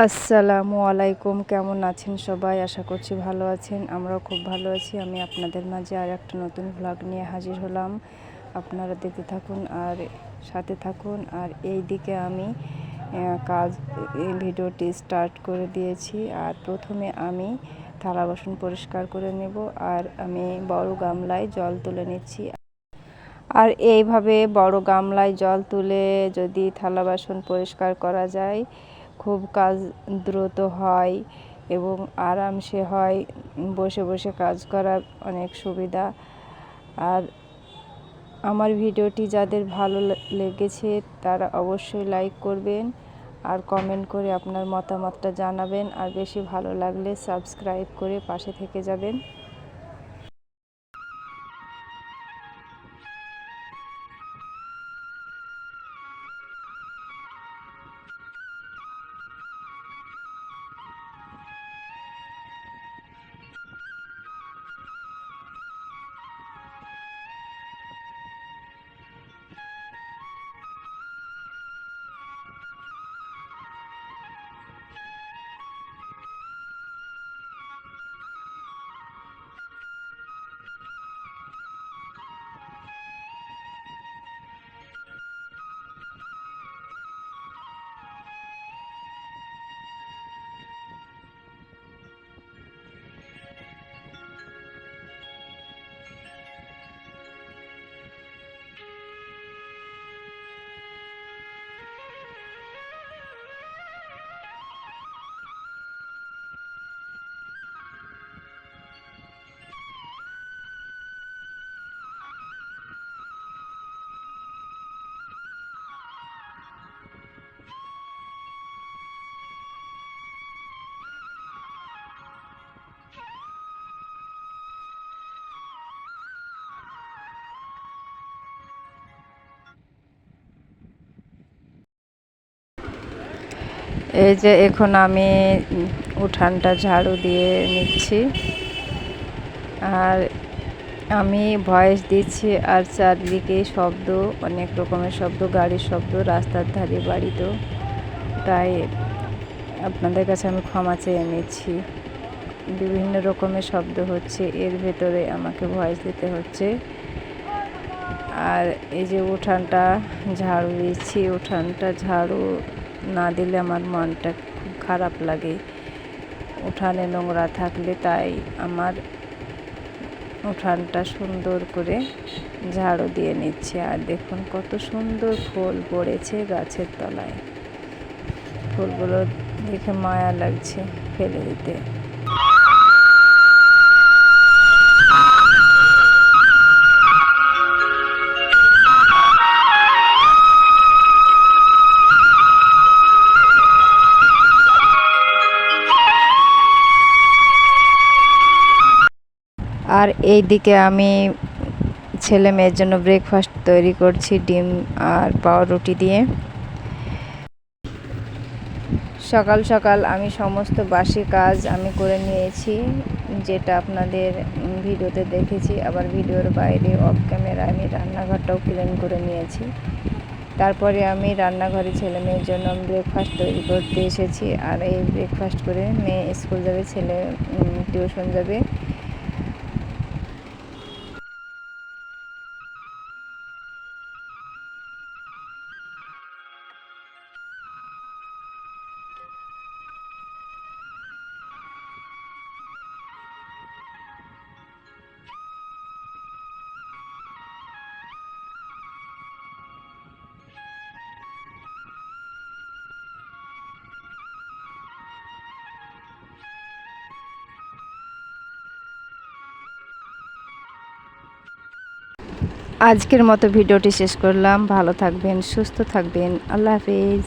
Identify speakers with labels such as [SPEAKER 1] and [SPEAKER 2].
[SPEAKER 1] আসসালামু আলাইকুম। কেমন আছেন সবাই? আশা করছি ভালো আছেন। আমরাও খুব ভালো আছি। আমি আপনাদের মাঝে আর একটা নতুন ভ্লগ নিয়ে হাজির হলাম। আপনারা দেখতে থাকুন আর সাথে থাকুন। আর এই দিকে আমি এই ভিডিওটি স্টার্ট করে দিয়েছি। আর প্রথমে আমি থালা বাসন পরিষ্কার করে নেব। আর আমি বড় গামলায় জল তুলে নিচ্ছি। আর এইভাবে বড় গামলায় জল তুলে যদি থালা বাসন পরিষ্কার করা যায়, খুব কাজ দ্রুত হয় এবং আরামসে হয়। বসে বসে কাজ করার অনেক সুবিধা। আর আমার ভিডিওটি যাদের ভালো লেগেছে তারা অবশ্যই লাইক করবেন আর কমেন্ট করে আপনার মতামতটা জানাবেন। আর বেশি ভালো লাগলে সাবস্ক্রাইব করে পাশে থেকে যাবেন। এই যে এখন আমি উঠানটা ঝাড়ু দিয়ে নিচ্ছি। আর আমি ভয়েস দিচ্ছি আর চারদিকে শব্দ, অনেক রকমের শব্দ, গাড়ির শব্দ, রাস্তার ধারে বাড়ি তো, তাই আপনাদের কাছে আমি ক্ষমা চেয়ে নিচ্ছি। বিভিন্ন রকমের শব্দ হচ্ছে, এর ভেতরে আমাকে ভয়েস দিতে হচ্ছে। আর এই যে উঠানটা ঝাড়ু দিচ্ছি, উঠানটা ঝাড়ু না দিলে আমার মনটা খুব খারাপ লাগে উঠানে নোংরা থাকলে। তাই আমার উঠানটা সুন্দর করে ঝাড়ু দিয়ে নিচ্ছে। আর দেখুন কত সুন্দর ফুল পড়েছে গাছের তলায়। ফুলগুলো দেখে মায়া লাগছে ফেলে দিতে। আর এই দিকে আমি ছেলে মেয়ের জন্য ব্রেকফাস্ট তৈরি করছি, ডিম আর পাউরুটি দিয়ে। সকাল সকাল আমি সমস্ত বাসি কাজ আমি করে নিয়েছি, যেটা আপনাদের ভিডিওতে দেখেছি। আবার ভিডিওর বাইরে অফ ক্যামেরা আমি রান্নাঘরটাও ক্লিন করে নিয়েছি। তারপরে আমি রান্নাঘরে ছেলে মেয়ের জন্য ব্রেকফাস্ট তৈরি করতে এসেছি। আর এই ব্রেকফাস্ট করে মেয়ে স্কুল যাবে, ছেলে টিউশন যাবে। আজকের মতো ভিডিওটি শেষ করলাম। ভালো থাকবেন, সুস্থ থাকবেন। আল্লাহ হাফেজ।